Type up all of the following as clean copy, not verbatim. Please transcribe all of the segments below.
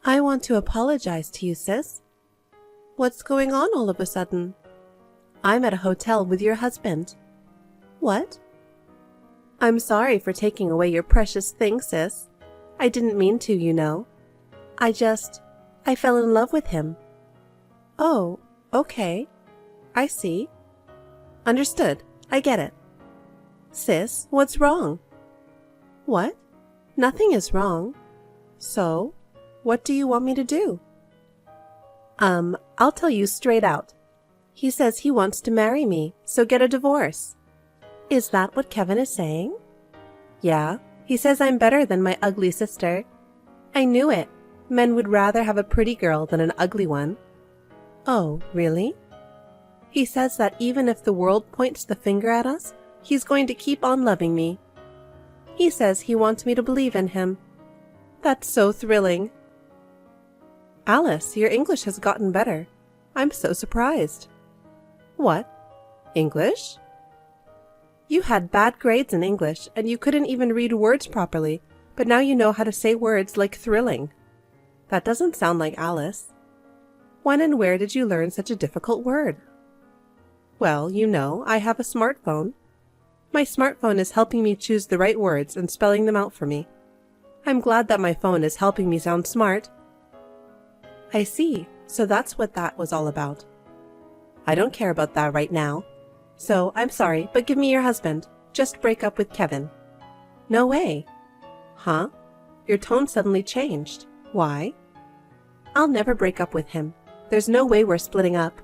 I want to apologize to you, sis. What's going on all of a sudden? I'm at a hotel with your husband. What? I'm sorry for taking away your precious thing, sis. I didn't mean to, you know. I fell in love with him. Oh, okay. I see. Understood. I get it. Sis, what's wrong? What? Nothing is wrong. So, what do you want me to do? I'll tell you straight out. He says he wants to marry me, so get a divorce. Is that what Kevin is saying? Yeah, he says I'm better than my ugly sister. I knew it. Men would rather have a pretty girl than an ugly one. Oh, really? He says that even if the world points the finger at us, he's going to keep on loving me. He says he wants me to believe in him. That's so thrilling. Alice, your English has gotten better. I'm so surprised. What? English? You had bad grades in English, and you couldn't even read words properly, but now you know how to say words like thrilling. That doesn't sound like Alice. When and where did you learn such a difficult word? Well, you know, I have a smartphone. My smartphone is helping me choose the right words and spelling them out for me. I'm glad that my phone is helping me sound smart. I see, so that's what that was all about. I don't care about that right now. So, I'm sorry, but give me your husband. Just break up with Kevin. No way. Huh? Your tone suddenly changed. Why? I'll never break up with him. There's no way we're splitting up.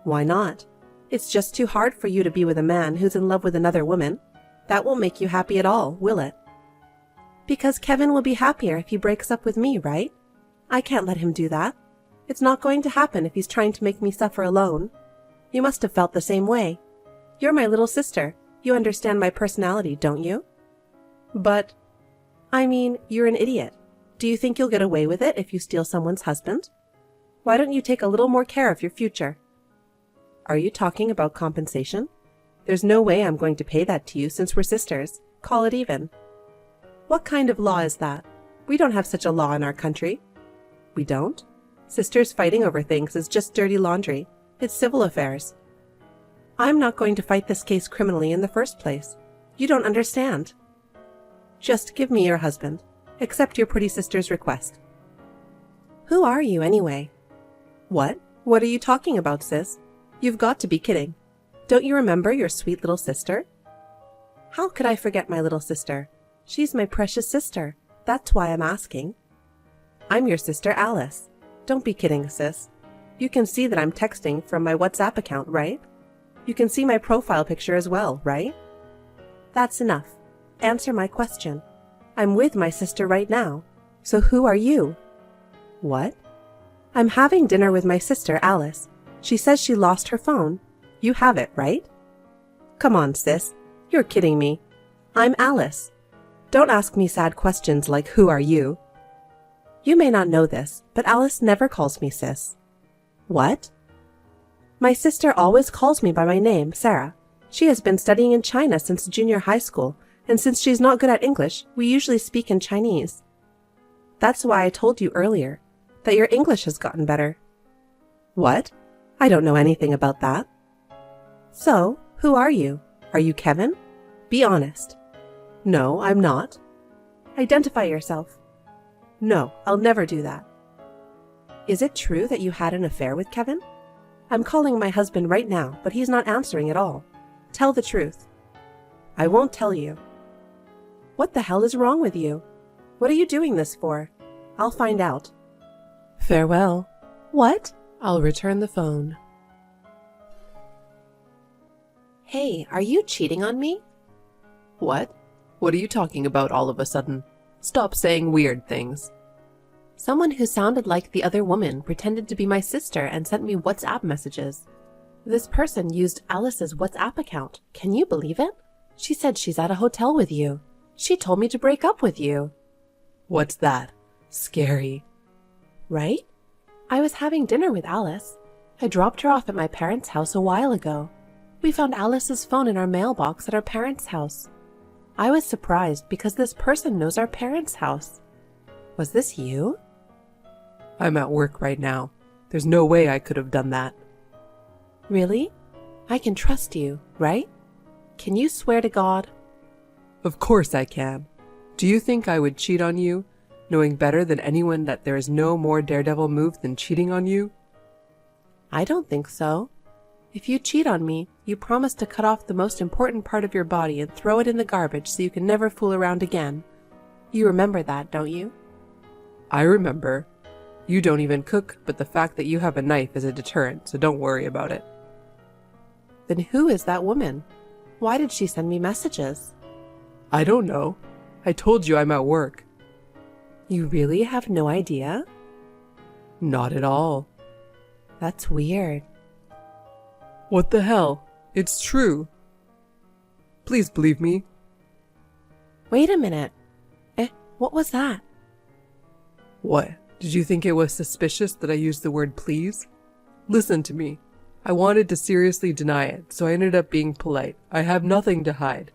Why not? It's just too hard for you to be with a man who's in love with another woman. That won't make you happy at all, will it? Because Kevin will be happier if he breaks up with me, right? I can't let him do that. It's not going to happen if he's trying to make me suffer alone. You must have felt the same way. You're my little sister. You understand my personality, don't you? But, I mean, you're an idiot. Do you think you'll get away with it if you steal someone's husband? Why don't you take a little more care of your future? Are you talking about compensation? There's no way I'm going to pay that to you since we're sisters. Call it even. What kind of law is that? We don't have such a law in our country. We don't? Sisters fighting over things is just dirty laundry. It's civil affairs. I'm not going to fight this case criminally in the first place. You don't understand. Just give me your husband. Accept your pretty sister's request. Who are you, anyway? What? What are you talking about, sis? You've got to be kidding. Don't you remember your sweet little sister? How could I forget my little sister? She's my precious sister. That's why I'm asking. I'm your sister Alice. Don't be kidding, sis. You can see that I'm texting from my WhatsApp account, right? You can see my profile picture as well, right? That's enough. Answer my question. I'm with my sister right now. So who are you? What? I'm having dinner with my sister Alice. She says she lost her phone. You have it, right? Come on, sis. You're kidding me. I'm Alice. Don't ask me sad questions like who are you? You may not know this, but Alice never calls me sis. What? My sister always calls me by my name, Sarah. She has been studying in China since junior high school, and since she's not good at English, we usually speak in Chinese. That's why I told you earlier that your English has gotten better. What? I don't know anything about that. So, who are you? Are you Kevin? Be honest. No, I'm not. Identify yourself. No, I'll never do that. Is it true that you had an affair with Kevin? I'm calling my husband right now, but he's not answering at all. Tell the truth. I won't tell you. What the hell is wrong with you? What are you doing this for? I'll find out. Farewell. What? I'll return the phone. Hey, are you cheating on me? What? What are you talking about all of a sudden? Stop saying weird things. Someone who sounded like the other woman pretended to be my sister and sent me WhatsApp messages. This person used Alice's WhatsApp account. Can you believe it? She said she's at a hotel with you. She told me to break up with you. What's that? Scary. Right? I was having dinner with Alice. I dropped her off at my parents' house a while ago. We found Alice's phone in our mailbox at our parents' house. I was surprised because this person knows our parents' house. Was this you? I'm at work right now. There's no way I could have done that. Really? I can trust you, right? Can you swear to God? Of course I can. Do you think I would cheat on you, knowing better than anyone that there is no more daredevil move than cheating on you? I don't think so. If you cheat on me, you promise to cut off the most important part of your body and throw it in the garbage so you can never fool around again. You remember that, don't you? I remember. You don't even cook, but the fact that you have a knife is a deterrent, so don't worry about it. Then who is that woman? Why did she send me messages? I don't know. I told you I'm at work. You really have no idea? Not at all. That's weird. What the hell? It's true. Please believe me. Wait a minute. What was that? What? Did you think it was suspicious that I used the word please? Listen to me. I wanted to seriously deny it, so I ended up being polite. I have nothing to hide.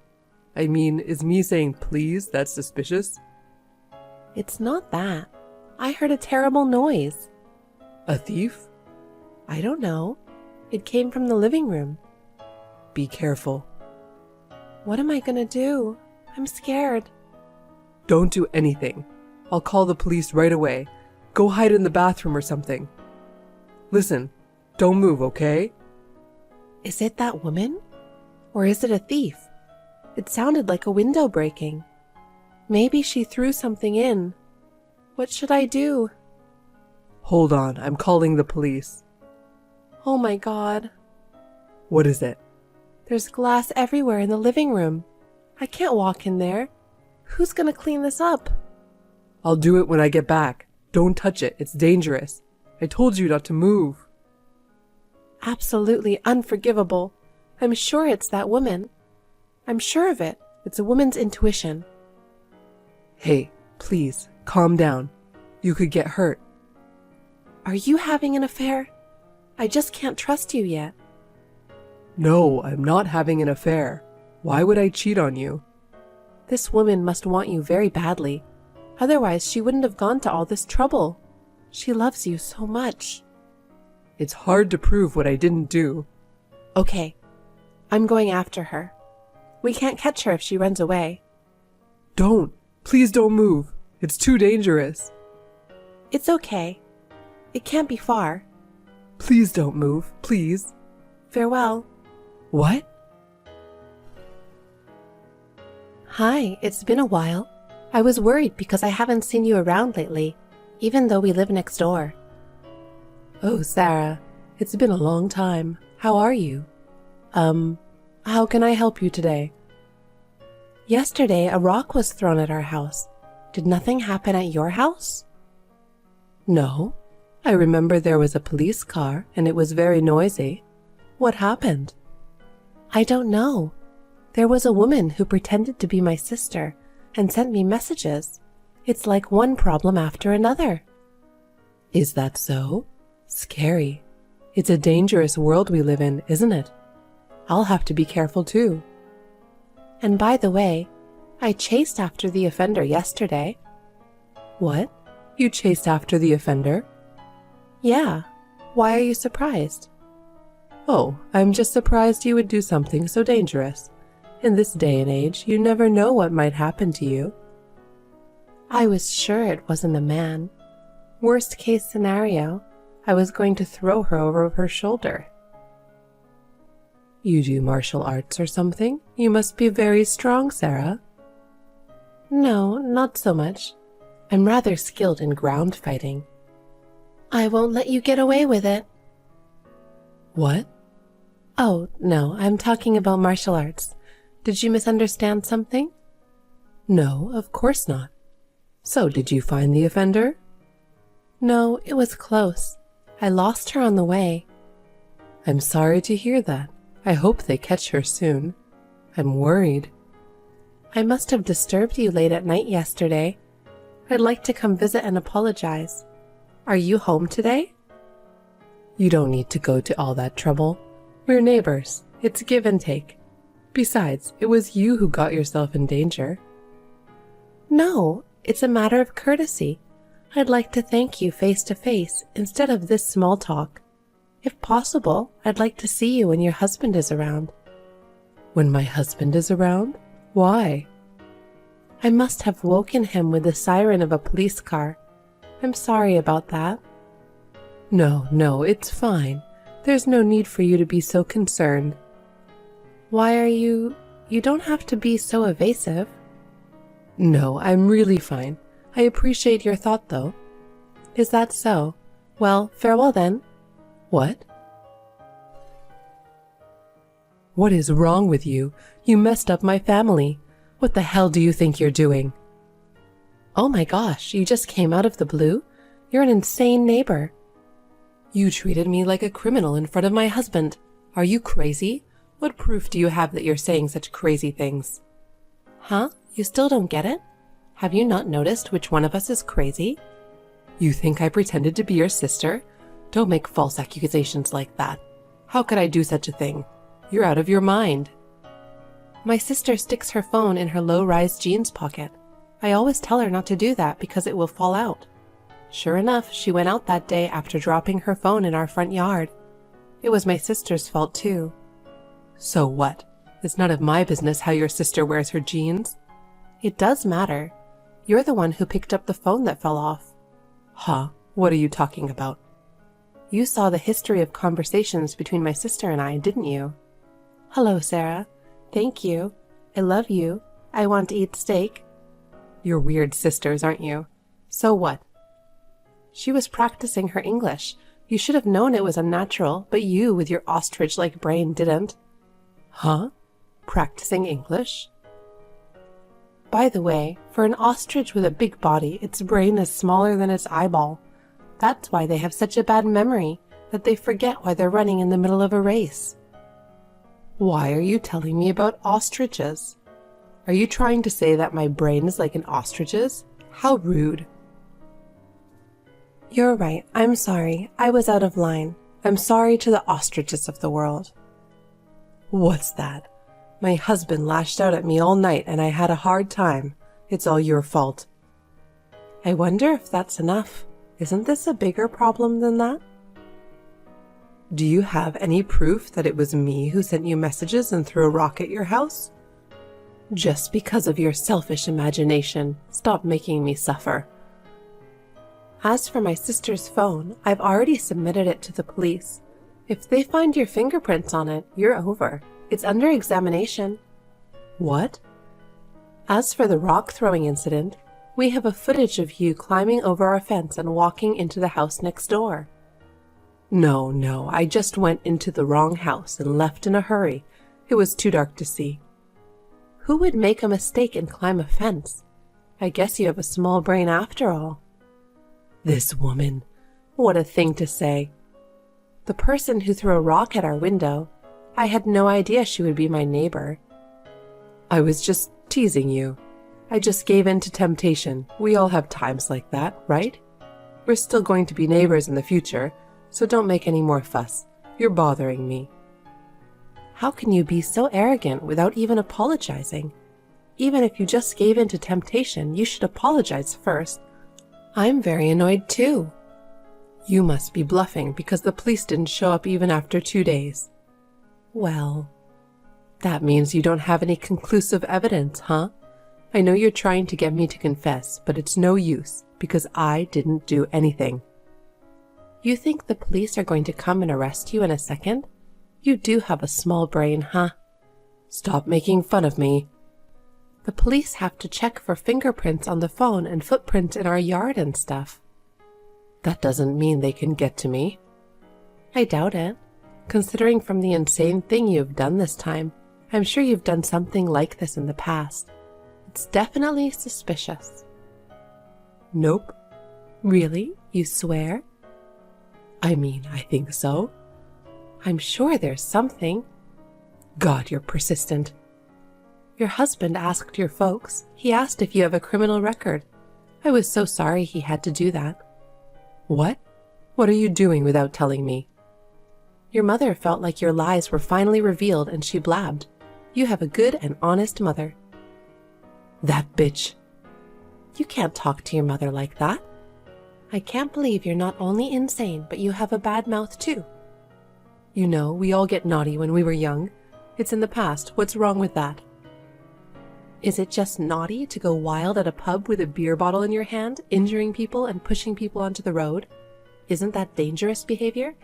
I mean, is me saying please that suspicious? It's not that. I heard a terrible noise. A thief? I don't know. It came from the living room. Be careful. What am I gonna do? I'm scared. Don't do anything. I'll call the police right away. Go hide in the bathroom or something. Listen, don't move, okay? Is it that woman? Or is it a thief? It sounded like a window breaking. Maybe she threw something in. What should I do? Hold on, I'm calling the police. Oh my God. What is it? There's glass everywhere in the living room. I can't walk in there. Who's gonna clean this up? I'll do it when I get back. Don't touch it, it's dangerous. I told you not to move. Absolutely unforgivable. I'm sure it's that woman. I'm sure of it. It's a woman's intuition. Hey, please, calm down. You could get hurt. Are you having an affair? I just can't trust you yet. No, I'm not having an affair. Why would I cheat on you? This woman must want you very badly. Otherwise, she wouldn't have gone to all this trouble. She loves you so much. It's hard to prove what I didn't do. Okay, I'm going after her. We can't catch her if she runs away. Don't. Please don't move. It's too dangerous. It's okay. It can't be far. Please don't move. Please. Farewell. What? Hi, it's been a while. I was worried because I haven't seen you around lately, even though we live next door. Oh, Sarah, it's been a long time. How are you? How can I help you today? Yesterday, a rock was thrown at our house. Did nothing happen at your house? No. I remember there was a police car and it was very noisy. What happened? I don't know. There was a woman who pretended to be my sister and sent me messages. It's like one problem after another. Is that so? Scary. It's a dangerous world we live in, isn't it? I'll have to be careful too. And by the way, I chased after the offender yesterday. What? You chased after the offender? Yeah. Why are you surprised? Oh, I'm just surprised you would do something so dangerous. In this day and age, you never know what might happen to you. I was sure it wasn't a man. Worst case scenario, I was going to throw her over her shoulder. You do martial arts or something? You must be very strong, Sarah. No, not so much. I'm rather skilled in ground fighting. I won't let you get away with it. What? Oh, no, I'm talking about martial arts. Did you misunderstand something? No, of course not. So, did you find the offender? No, it was close. I lost her on the way. I'm sorry to hear that. I hope they catch her soon. I'm worried. I must have disturbed you late at night yesterday. I'd like to come visit and apologize. Are you home today? You don't need to go to all that trouble. We're neighbors. It's give and take. Besides, it was you who got yourself in danger. No, it's a matter of courtesy. I'd like to thank you face to face instead of this small talk. If possible, I'd like to see you when your husband is around. When my husband is around? Why? I must have woken him with the siren of a police car. I'm sorry about that. No, it's fine. There's no need for you to be so concerned. Why are you don't have to be so evasive. No, I'm really fine. I appreciate your thought, though. Is that so? Well, farewell then. What? What is wrong with you? You messed up my family. What the hell do you think you're doing? Oh my gosh, you just came out of the blue? You're an insane neighbor. You treated me like a criminal in front of my husband. Are you crazy? What proof do you have that you're saying such crazy things? Huh? You still don't get it? Have you not noticed which one of us is crazy? You think I pretended to be your sister? Don't make false accusations like that. How could I do such a thing? You're out of your mind. My sister sticks her phone in her low-rise jeans pocket. I always tell her not to do that because it will fall out. Sure enough, she went out that day after dropping her phone in our front yard. It was my sister's fault too. So what? It's none of my business how your sister wears her jeans. It does matter. You're the one who picked up the phone that fell off. Huh? What are you talking about? You saw the history of conversations between my sister and I, didn't you? Hello, Sarah. Thank you. I love you. I want to eat steak. You're weird sisters, aren't you? So what? She was practicing her English. You should have known it was unnatural, but you, with your ostrich-like brain, didn't. Huh? Practicing English? By the way, for an ostrich with a big body, its brain is smaller than its eyeball. That's why they have such a bad memory, that they forget why they're running in the middle of a race. Why are you telling me about ostriches? Are you trying to say that my brain is like an ostrich's? How rude. You're right. I'm sorry. I was out of line. I'm sorry to the ostriches of the world. What's that? My husband lashed out at me all night and I had a hard time. It's all your fault. I wonder if that's enough. Isn't this a bigger problem than that? Do you have any proof that it was me who sent you messages and threw a rock at your house? Just because of your selfish imagination. Stop making me suffer. As for my sister's phone, I've already submitted it to the police. If they find your fingerprints on it, you're over. It's under examination. What? As for the rock throwing incident, we have a footage of you climbing over our fence and walking into the house next door. No, I just went into the wrong house and left in a hurry. It was too dark to see. Who would make a mistake and climb a fence? I guess you have a small brain after all. This woman. What a thing to say. The person who threw a rock at our window. I had no idea she would be my neighbor. I was just teasing you. I just gave in to temptation. We all have times like that, right? We're still going to be neighbors in the future, so don't make any more fuss. You're bothering me. How can you be so arrogant without even apologizing? Even if you just gave in to temptation, you should apologize first. I'm very annoyed too. You must be bluffing because the police didn't show up even after 2 days. Well, that means you don't have any conclusive evidence, huh? I know you're trying to get me to confess, but it's no use because I didn't do anything. You think the police are going to come and arrest you in a second? You do have a small brain, huh? Stop making fun of me. The police have to check for fingerprints on the phone and footprints in our yard and stuff. That doesn't mean they can get to me. I doubt it. Considering from the insane thing you've done this time, I'm sure you've done something like this in the past. It's definitely suspicious. Nope. Really? You swear? I mean, I think so. I'm sure there's something. God, you're persistent. Your husband asked your folks. He asked if you have a criminal record. I was so sorry he had to do that. What? What are you doing without telling me? Your mother felt like your lies were finally revealed and she blabbed. You have a good and honest mother. That bitch. You can't talk to your mother like that. I can't believe you're not only insane, but you have a bad mouth too. You know, we all get naughty when we were young. It's in the past. What's wrong with that? Is it just naughty to go wild at a pub with a beer bottle in your hand, injuring people and pushing people onto the road? Isn't that dangerous behavior?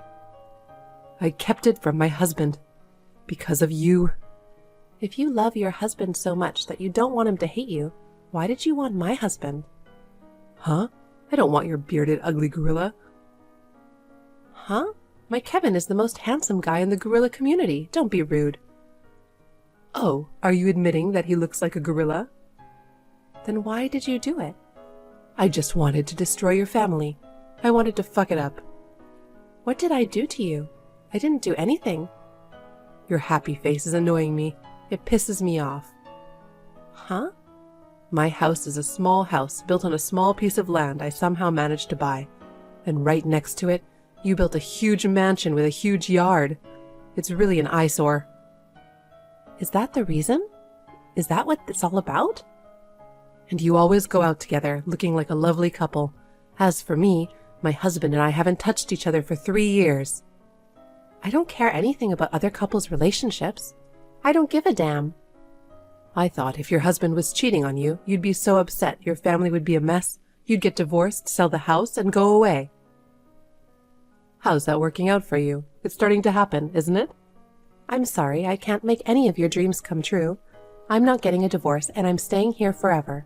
I kept it from my husband. Because of you. If you love your husband so much that you don't want him to hate you, why did you want my husband? Huh? I don't want your bearded, ugly gorilla. Huh? My Kevin is the most handsome guy in the gorilla community. Don't be rude. Oh, are you admitting that he looks like a gorilla? Then why did you do it? I just wanted to destroy your family. I wanted to fuck it up. What did I do to you? I didn't do anything. Your happy face is annoying me. It pisses me off. Huh? My house is a small house built on a small piece of land I somehow managed to buy. And right next to it, you built a huge mansion with a huge yard. It's really an eyesore. Is that the reason? Is that what it's all about? And you always go out together, looking like a lovely couple. As for me, my husband and I haven't touched each other for 3 years. I don't care anything about other couples' relationships. I don't give a damn. I thought if your husband was cheating on you, you'd be so upset your family would be a mess, you'd get divorced, sell the house, and go away. How's that working out for you? It's starting to happen, isn't it? I'm sorry, I can't make any of your dreams come true. I'm not getting a divorce, and I'm staying here forever.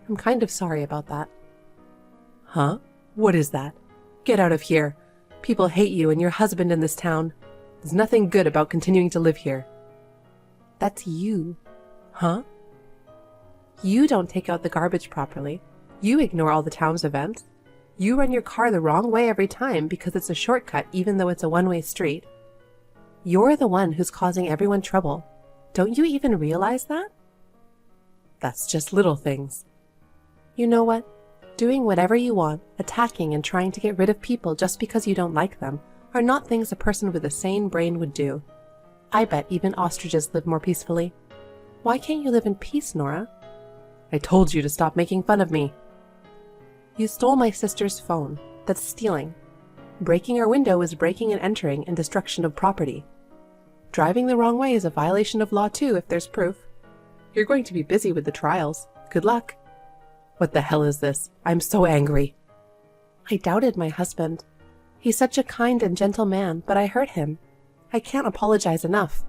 I'm kind of sorry about that. Huh? What is that? Get out of here. People hate you and your husband in this town. There's nothing good about continuing to live here. That's you. Huh? You don't take out the garbage properly. You ignore all the town's events. You run your car the wrong way every time because it's a shortcut even though it's a one-way street. You're the one who's causing everyone trouble. Don't you even realize that? That's just little things. You know what? Doing whatever you want, attacking and trying to get rid of people just because you don't like them, are not things a person with a sane brain would do. I bet even ostriches live more peacefully. Why can't you live in peace, Nora? I told you to stop making fun of me. You stole my sister's phone. That's stealing. Breaking her window is breaking and entering and destruction of property. Driving the wrong way is a violation of law too, if there's proof. You're going to be busy with the trials. Good luck. What the hell is this? I'm so angry. I doubted my husband. He's such a kind and gentle man, but I hurt him. I can't apologize enough.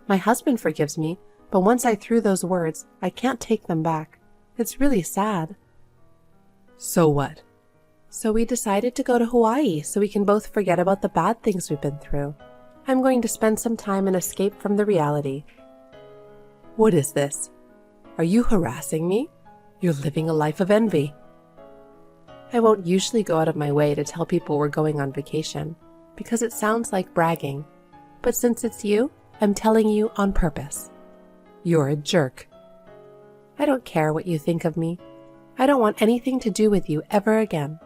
My husband forgives me, but once I threw those words, I can't take them back. It's really sad. So what? So we decided to go to Hawaii so we can both forget about the bad things we've been through. I'm going to spend some time and escape from the reality. What is this? Are you harassing me? You're living a life of envy. I won't usually go out of my way to tell people we're going on vacation, because it sounds like bragging. But since it's you, I'm telling you on purpose. You're a jerk. I don't care what you think of me. I don't want anything to do with you ever again.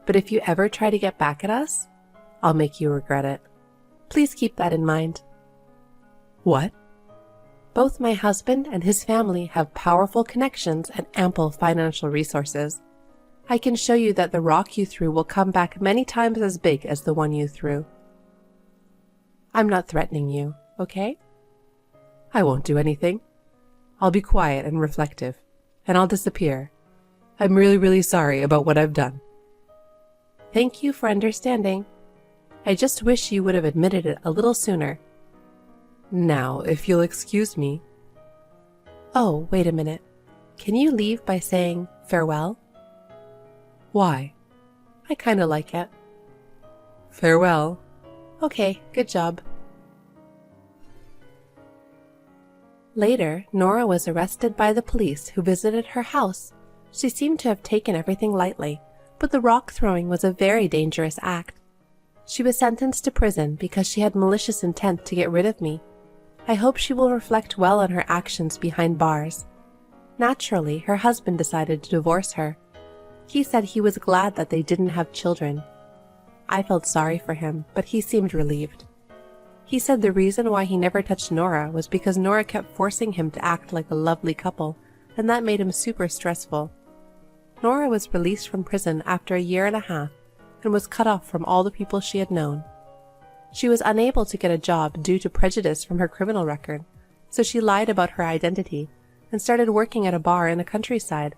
But if you ever try to get back at us, I'll make you regret it. Please keep that in mind. What? Both my husband and his family have powerful connections and ample financial resources. I can show you that the rock you threw will come back many times as big as the one you threw. I'm not threatening you, okay? I won't do anything. I'll be quiet and reflective, and I'll disappear. I'm really sorry about what I've done. Thank you for understanding. I just wish you would have admitted it a little sooner. Now, if you'll excuse me. Oh, wait a minute. Can you leave by saying farewell? Why? I kinda like it. Farewell. Okay, good job. Later, Nora was arrested by the police who visited her house. She seemed to have taken everything lightly, but the rock throwing was a very dangerous act. She was sentenced to prison because she had malicious intent to get rid of me. I hope she will reflect well on her actions behind bars. Naturally, her husband decided to divorce her. He said he was glad that they didn't have children. I felt sorry for him, but he seemed relieved. He said the reason why he never touched Nora was because Nora kept forcing him to act like a lovely couple, and that made him super stressful. Nora was released from prison after a year and a half and was cut off from all the people she had known. She was unable to get a job due to prejudice from her criminal record, so she lied about her identity and started working at a bar in the countryside.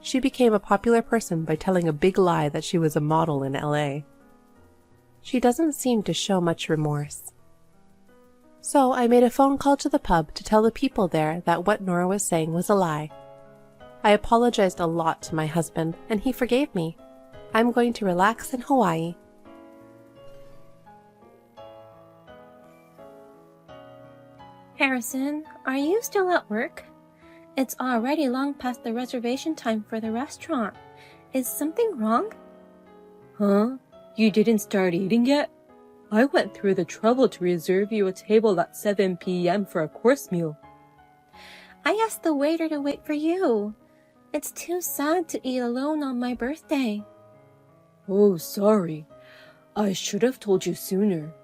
She became a popular person by telling a big lie that she was a model in LA. She doesn't seem to show much remorse. So I made a phone call to the pub to tell the people there that what Nora was saying was a lie. I apologized a lot to my husband, and he forgave me. I'm going to relax in Hawaii. Harrison, are you still at work? It's already long past the reservation time for the restaurant. Is something wrong? Huh? You didn't start eating yet? I went through the trouble to reserve you a table at 7 p.m. for a course meal. I asked the waiter to wait for you. It's too sad to eat alone on my birthday. Oh, sorry. I should have told you sooner.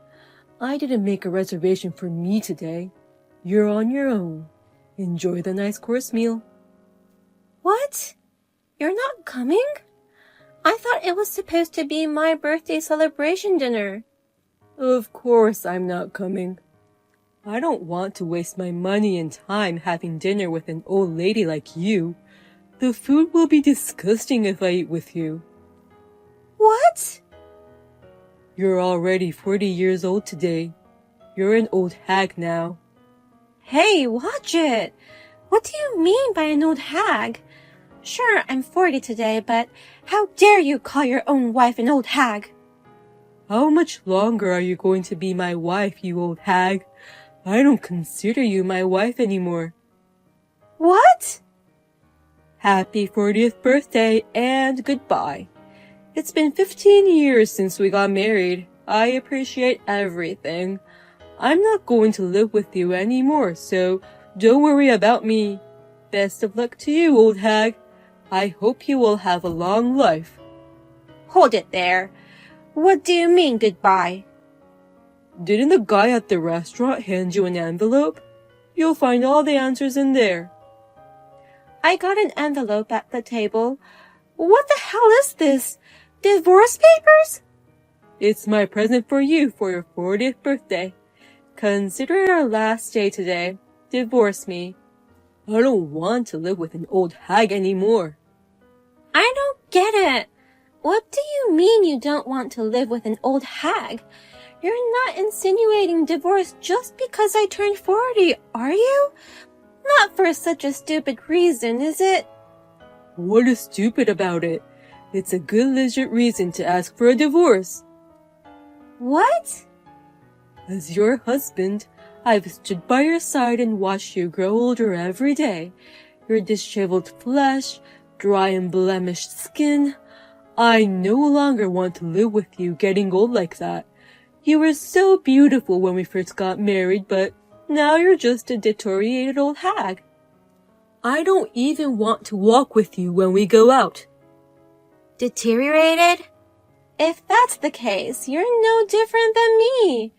I didn't make a reservation for me today. You're on your own. Enjoy the nice course meal. What? You're not coming? I thought it was supposed to be my birthday celebration dinner. Of course I'm not coming. I don't want to waste my money and time having dinner with an old lady like you. The food will be disgusting if I eat with you. What? You're already 40 years old today. You're an old hag now. Hey, watch it! What do you mean by an old hag? Sure, I'm 40 today, but how dare you call your own wife an old hag? How much longer are you going to be my wife, you old hag? I don't consider you my wife anymore. What? Happy 40th birthday and goodbye. It's been 15 years since we got married. I appreciate everything. I'm not going to live with you anymore, so don't worry about me. Best of luck to you, old hag. I hope you will have a long life. Hold it there. What do you mean goodbye? Didn't the guy at the restaurant hand you an envelope? You'll find all the answers in there. I got an envelope at the table. What the hell is this? Divorce papers? It's my present for you for your 40th birthday. Consider it our last day today. Divorce me. I don't want to live with an old hag anymore. I don't get it. What do you mean you don't want to live with an old hag? You're not insinuating divorce just because I turned 40, are you? Not for such a stupid reason, is it? What is stupid about it? It's a good legit reason to ask for a divorce. What? As your husband, I've stood by your side and watched you grow older every day. Your disheveled flesh, dry and blemished skin. I no longer want to live with you getting old like that. You were so beautiful when we first got married, but now you're just a deteriorated old hag. I don't even want to walk with you when we go out. Deteriorated? If that's the case, you're no different than me.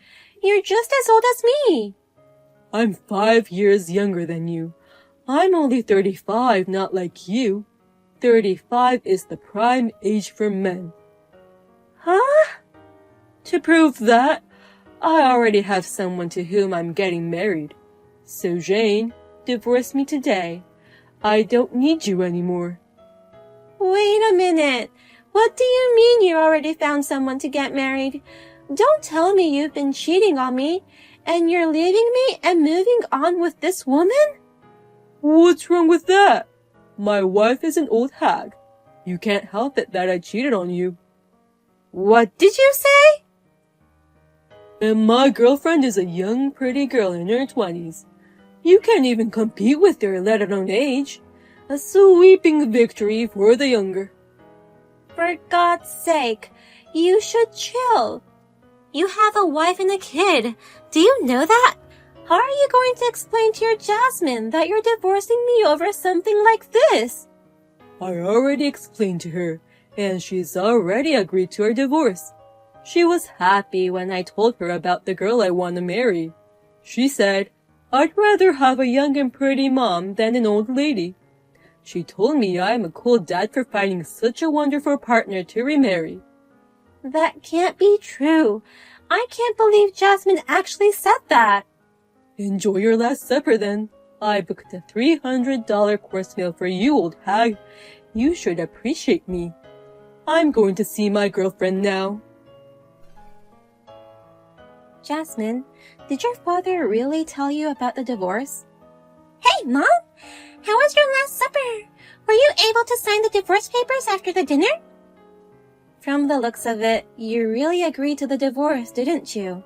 You're just as old as me. I'm 5 years younger than you. I'm only 35, not like you. 35 is the prime age for men. Huh? To prove that, I already have someone to whom I'm getting married. So Jane, divorce me today. I don't need you anymore. Wait a minute. What do you mean you already found someone to get married? Don't tell me you've been cheating on me, and you're leaving me and moving on with this woman? What's wrong with that? My wife is an old hag. You can't help it that I cheated on you. What did you say? And my girlfriend is a young, pretty girl in her 20s. You can't even compete with her, let alone age. A sweeping victory for the younger. For God's sake, you should chill. You have a wife and a kid. Do you know that? How are you going to explain to your Jasmine that you're divorcing me over something like this? I already explained to her, and she's already agreed to our divorce. She was happy when I told her about the girl I want to marry. She said, I'd rather have a young and pretty mom than an old lady. She told me I'm a cool dad for finding such a wonderful partner to remarry. That can't be true. I can't believe Jasmine actually said that. Enjoy your last supper then. I booked a $300 course meal for you, old hag. You should appreciate me. I'm going to see my girlfriend now. Jasmine, did your father really tell you about the divorce? Hey, Mom! How was your last supper? Were you able to sign the divorce papers after the dinner? From the looks of it, you really agreed to the divorce, didn't you?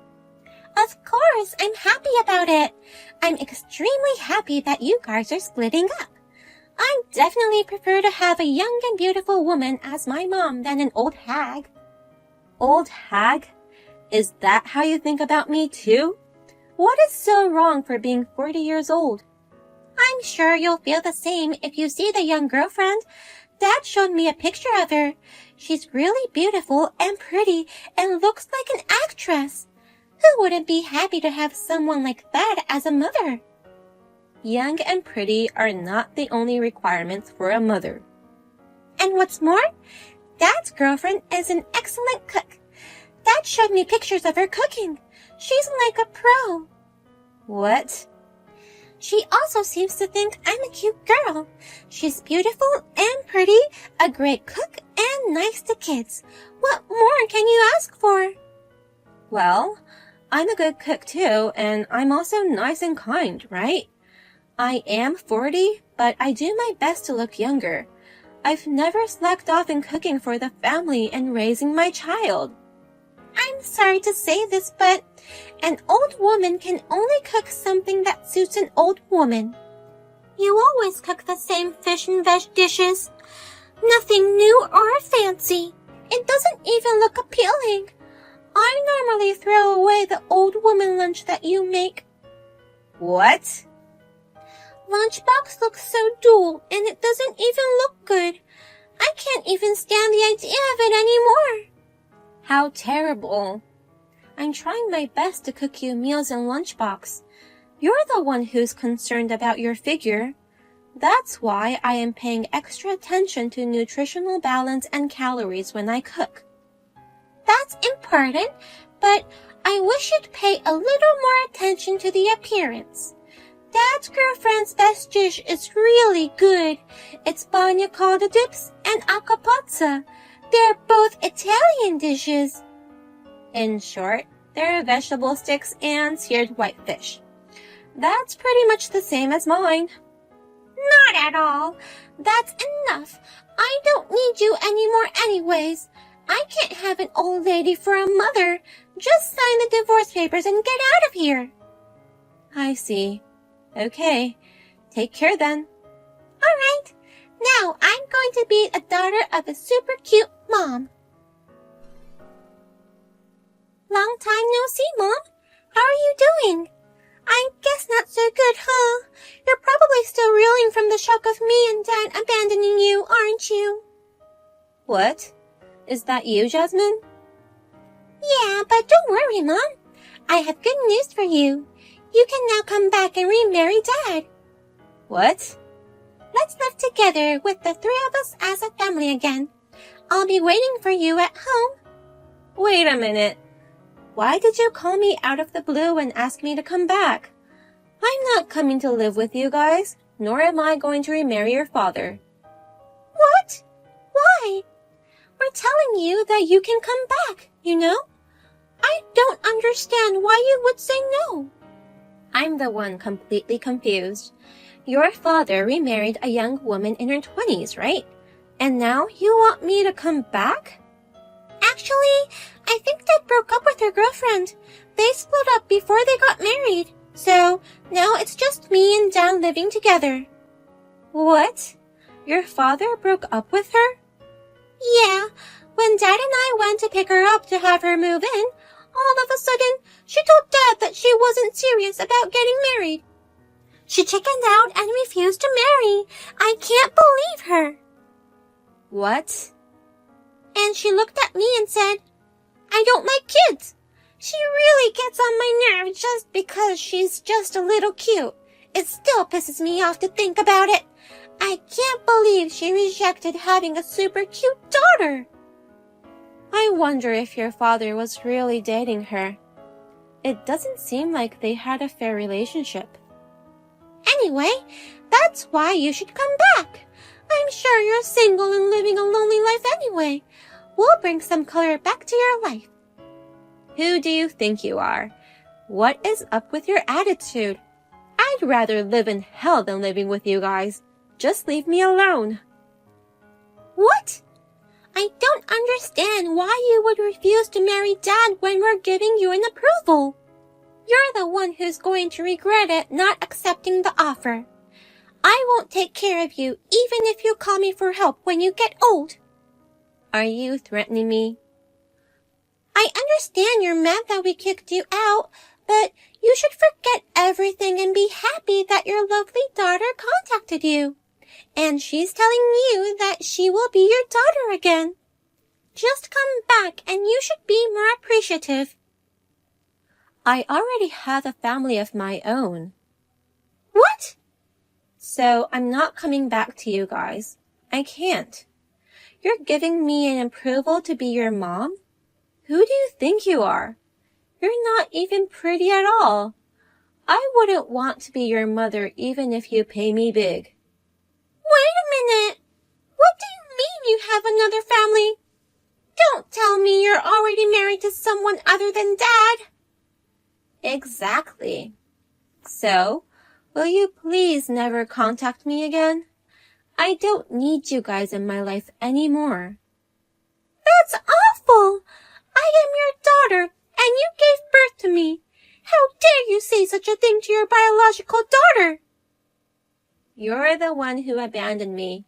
Of course, I'm happy about it. I'm extremely happy that you guys are splitting up. I definitely prefer to have a young and beautiful woman as my mom than an old hag. Old hag? Is that how you think about me too? What is so wrong for being 40 years old? I'm sure you'll feel the same if you see the young girlfriend. Dad showed me a picture of her. She's really beautiful and pretty and looks like an actress. Who wouldn't be happy to have someone like that as a mother? Young and pretty are not the only requirements for a mother. And what's more, Dad's girlfriend is an excellent cook. Dad showed me pictures of her cooking. She's like a pro. What? She also seems to think I'm a cute girl. She's beautiful and pretty, a great cook, and nice to kids. What more can you ask for? Well, I'm a good cook too, and I'm also nice and kind, right? I am 40, but I do my best to look younger. I've never slacked off in cooking for the family and raising my child. I'm sorry to say this, but an old woman can only cook something that suits an old woman. You always cook the same fish and veg dishes. Nothing new or fancy. It doesn't even look appealing. I normally throw away the old woman lunch that you make. What? Lunchbox looks so dull and it doesn't even look good. I can't even stand the idea of it anymore. How terrible. I'm trying my best to cook you meals in lunchbox. You're the one who's concerned about your figure. That's why I am paying extra attention to nutritional balance and calories when I cook. That's important, but I wish you'd pay a little more attention to the appearance. Dad's girlfriend's best dish is really good. It's bagna calda dips and acapazza. They're both Italian dishes. In short, they're vegetable sticks and seared whitefish. That's pretty much the same as mine. Not at all. That's enough. I don't need you anymore anyways. I can't have an old lady for a mother. Just sign the divorce papers and get out of here. I see. Okay. Take care then. All right. Now I'm going to be a daughter of a super cute mom. Long time no see, Mom. How are you doing? I guess not so good, huh? You're probably still reeling from the shock of me and Dad abandoning you, aren't you? What? Is that you, Jasmine? Yeah, but don't worry, Mom. I have good news for you. You can now come back and remarry Dad. What? Let's live together with the three of us as a family again. I'll be waiting for you at home. Wait a minute. Why did you call me out of the blue and ask me to come back? I'm not coming to live with you guys, nor am I going to remarry your father. What? Why? We're telling you that you can come back, you know? I don't understand why you would say no. I'm the one completely confused. Your father remarried a young woman in her 20s, right? And now you want me to come back? Actually, I think Dad broke up with her girlfriend. They split up before they got married. So now it's just me and Dad living together. What? Your father broke up with her? Yeah, when Dad and I went to pick her up to have her move in, all of a sudden, she told Dad that she wasn't serious about getting married. She chickened out and refused to marry. I can't believe her. What? And she looked at me and said, I don't like kids. She really gets on my nerves just because she's just a little cute. It still pisses me off to think about it. I can't believe she rejected having a super cute daughter. I wonder if your father was really dating her. It doesn't seem like they had a fair relationship. Anyway, that's why you should come back. I'm sure you're single and living a lonely life anyway. We'll bring some color back to your life. Who do you think you are? What is up with your attitude? I'd rather live in hell than living with you guys. Just leave me alone. What? I don't understand why you would refuse to marry Dad when we're giving you an approval. You're the one who's going to regret it not accepting the offer. I won't take care of you even if you call me for help when you get old. Are you threatening me? I understand you're mad that we kicked you out, but you should forget everything and be happy that your lovely daughter contacted you. And she's telling you that she will be your daughter again. Just come back and you should be more appreciative. I already have a family of my own. What? So I'm not coming back to you guys. I can't. You're giving me an approval to be your mom? Who do you think you are? You're not even pretty at all. I wouldn't want to be your mother even if you pay me big. Wait a minute. What do you mean you have another family? Don't tell me you're already married to someone other than Dad. Exactly. So, will you please never contact me again? I don't need you guys in my life anymore. That's awful. I am your daughter, and you gave birth to me. How dare you say such a thing to your biological daughter? You're the one who abandoned me,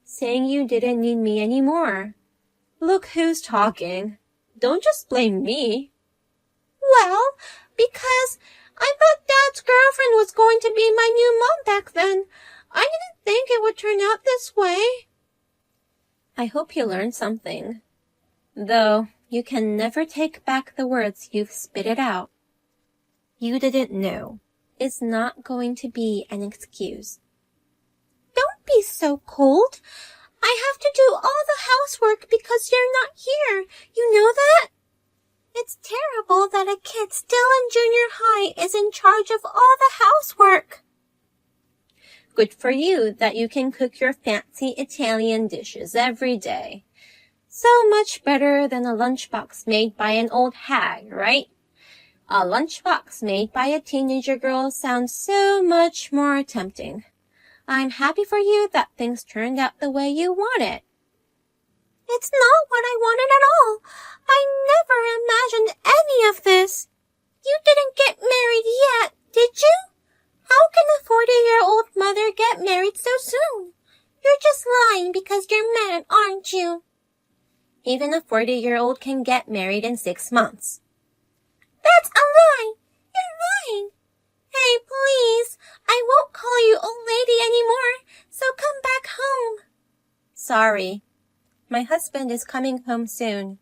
saying you didn't need me anymore. Look who's talking. Don't just blame me. Well, because I thought Dad's girlfriend was going to be my new mom back then. I didn't think it would turn out this way. I hope you learned something. Though you can never take back the words you've spitted out. You didn't know. It's not going to be an excuse. Don't be so cold. I have to do all the housework because you're not here. You know that? It's terrible that a kid still in junior high is in charge of all the housework. Good for you that you can cook your fancy Italian dishes every day. So much better than a lunchbox made by an old hag, right? A lunchbox made by a teenager girl sounds so much more tempting. I'm happy for you that things turned out the way you wanted. It's not what I wanted at all. I never imagined any of this. You didn't get married yet, did you? How can a 40-year-old mother get married so soon? You're just lying because you're mad, aren't you? Even a 40-year-old can get married in 6 months. That's a lie! You're lying! Hey, please, I won't call you old lady anymore, so come back home. Sorry. My husband is coming home soon.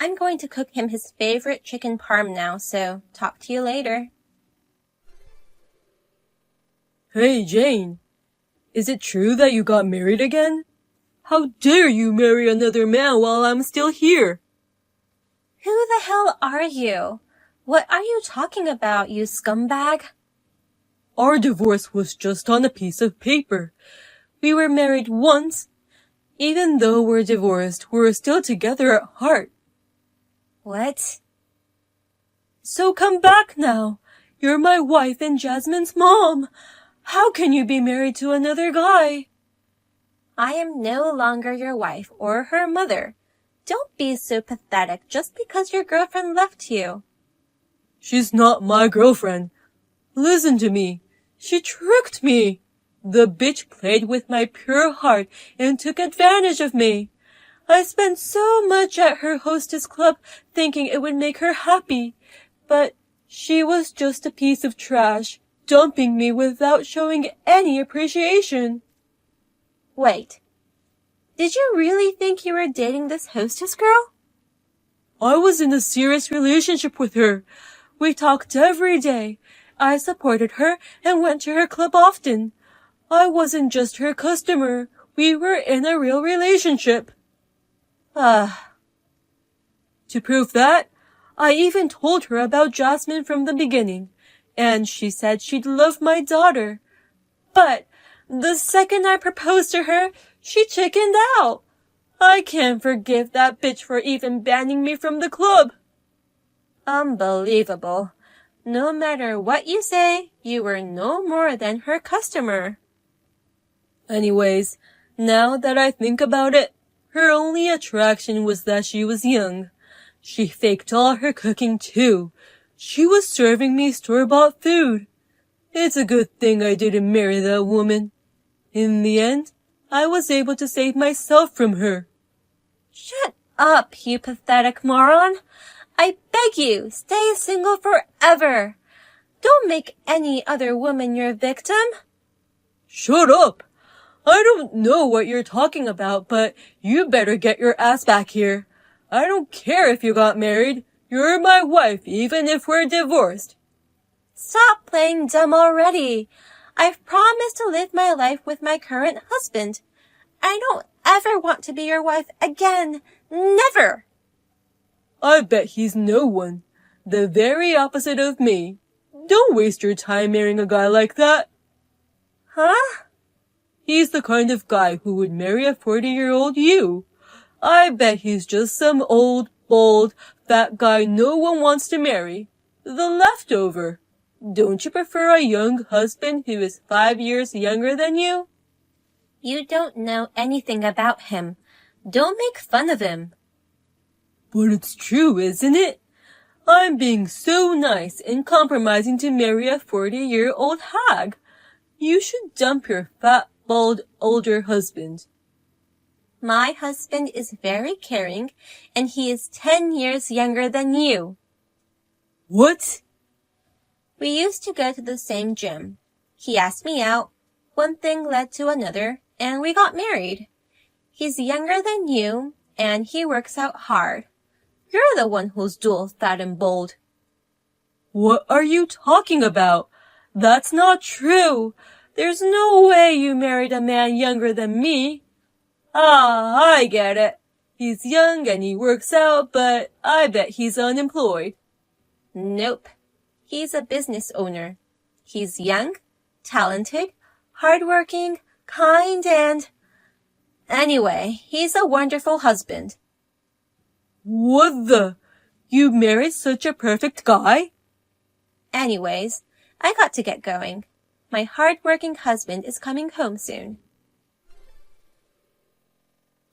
I'm going to cook him his favorite chicken parm now, so talk to you later. Hey, Jane. Is it true that you got married again? How dare you marry another man while I'm still here? Who the hell are you? What are you talking about, you scumbag? Our divorce was just on a piece of paper. We were married once. Even though we're divorced, we're still together at heart. What? So come back now. You're my wife and Jasmine's mom. How can you be married to another guy? I am no longer your wife or her mother. Don't be so pathetic just because your girlfriend left you. She's not my girlfriend. Listen to me. She tricked me. The bitch played with my pure heart and took advantage of me. I spent so much at her hostess club thinking it would make her happy, but she was just a piece of trash, dumping me without showing any appreciation. Wait, did you really think you were dating this hostess girl? I was in a serious relationship with her. We talked every day. I supported her and went to her club often. I wasn't just her customer. We were in a real relationship. To prove that, I even told her about Jasmine from the beginning, and she said she'd love my daughter. But the second I proposed to her, she chickened out. I can't forgive that bitch for even banning me from the club. Unbelievable. No matter what you say, you were no more than her customer. Anyways, now that I think about it, her only attraction was that she was young. She faked all her cooking too. She was serving me store-bought food. It's a good thing I didn't marry that woman. In the end, I was able to save myself from her. Shut up, you pathetic moron. I beg you, stay single forever. Don't make any other woman your victim. Shut up! I don't know what you're talking about, but you better get your ass back here. I don't care if you got married. You're my wife, even if we're divorced. Stop playing dumb already. I've promised to live my life with my current husband. I don't ever want to be your wife again. Never. I bet he's no one. The very opposite of me. Don't waste your time marrying a guy like that. Huh? He's the kind of guy who would marry a 40-year-old you. I bet he's just some old, bald, fat guy no one wants to marry. The leftover. Don't you prefer a young husband who is 5 years younger than you? You don't know anything about him. Don't make fun of him. But it's true, isn't it? I'm being so nice and compromising to marry a 40-year-old hag. You should dump your fat, bald, older husband. My husband is very caring, and he is 10 years younger than you. What? We used to go to the same gym. He asked me out. One thing led to another, and we got married. He's younger than you, and he works out hard. You're the one who's dual fat and bold. What are you talking about? That's not true. There's no way you married a man younger than me. I get it. He's young and he works out, but I bet he's unemployed. Nope. He's a business owner. He's young, talented, hardworking, kind, and... Anyway, he's a wonderful husband. What the? You married such a perfect guy? Anyways, I got to get going. My hard-working husband is coming home soon.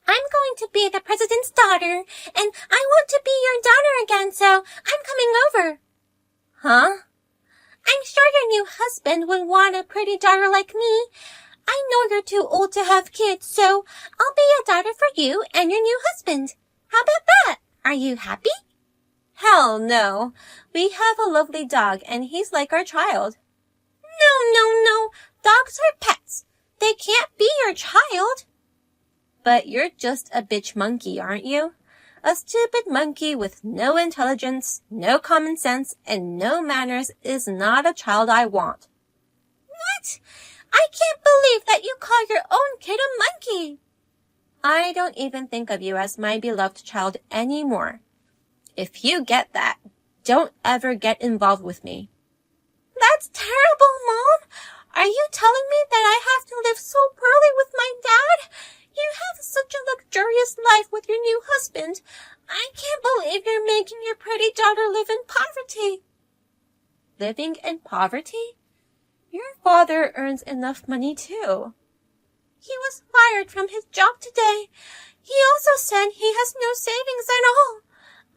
I'm going to be the president's daughter, and I want to be your daughter again, so I'm coming over. Huh? I'm sure your new husband would want a pretty daughter like me. I know you're too old to have kids, so I'll be a daughter for you and your new husband. How about that? Are you happy? Hell no. We have a lovely dog, and he's like our child. No. Dogs are pets. They can't be your child. But you're just a bitch monkey, aren't you? A stupid monkey with no intelligence, no common sense, and no manners is not a child I want. What? I can't believe that you call your own kid a monkey. I don't even think of you as my beloved child anymore. If you get that, don't ever get involved with me. That's terrible, Mom. Are you telling me that I have to live so poorly with my dad? You have such a luxurious life with your new husband. I can't believe you're making your pretty daughter live in poverty. Living in poverty? Your father earns enough money too. He was fired from his job today. He also said he has no savings at all.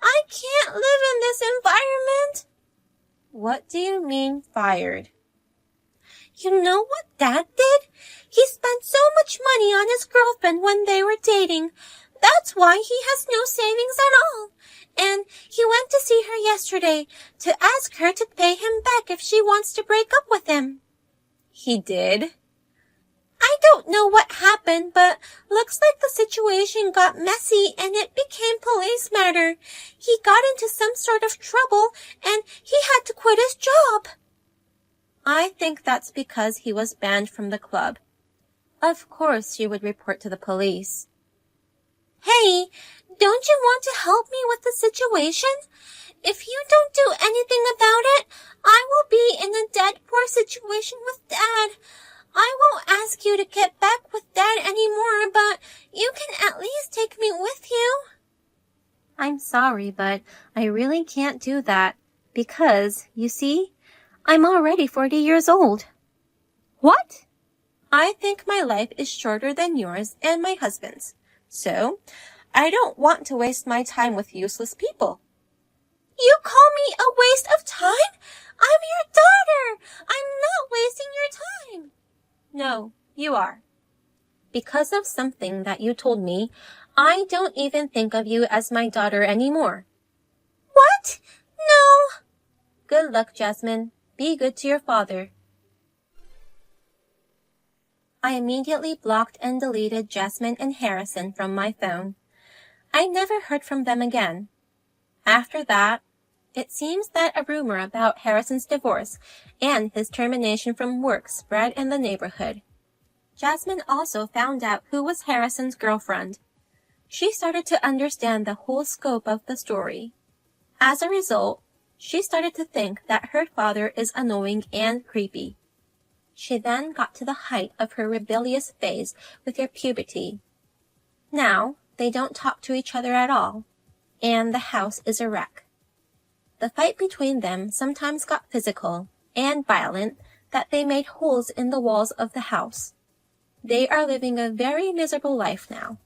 I can't live in this environment. What do you mean fired? You know what Dad did? He spent so much money on his girlfriend when they were dating. That's why he has no savings at all. And he went to see her yesterday to ask her to pay him back if she wants to break up with him. He did? I don't know what happened, but looks like the situation got messy and it became police matter. He got into some sort of trouble and he had to quit his job. I think that's because he was banned from the club. Of course she would report to the police. Hey, don't you want to help me with the situation? If you don't do anything about it, I will be in a dead poor situation with Dad. I won't ask you to get back with Dad anymore, but you can at least take me with you. I'm sorry, but I really can't do that because, you see, I'm already 40 years old. What? I think my life is shorter than yours and my husband's, so I don't want to waste my time with useless people. You call me a waste of time? I'm your daughter! I'm not wasting your time! No, you are. Because of something that you told me, I don't even think of you as my daughter anymore. What? No! Good luck, Jasmine. Be good to your father. I immediately blocked and deleted Jasmine and Harrison from my phone. I never heard from them again. After that, it seems that a rumor about Harrison's divorce and his termination from work spread in the neighborhood. Jasmine also found out who was Harrison's girlfriend. She started to understand the whole scope of the story. As a result, she started to think that her father is annoying and creepy. She then got to the height of her rebellious phase with her puberty. Now, they don't talk to each other at all, and the house is a wreck. The fight between them sometimes got physical and violent that they made holes in the walls of the house. They are living a very miserable life now.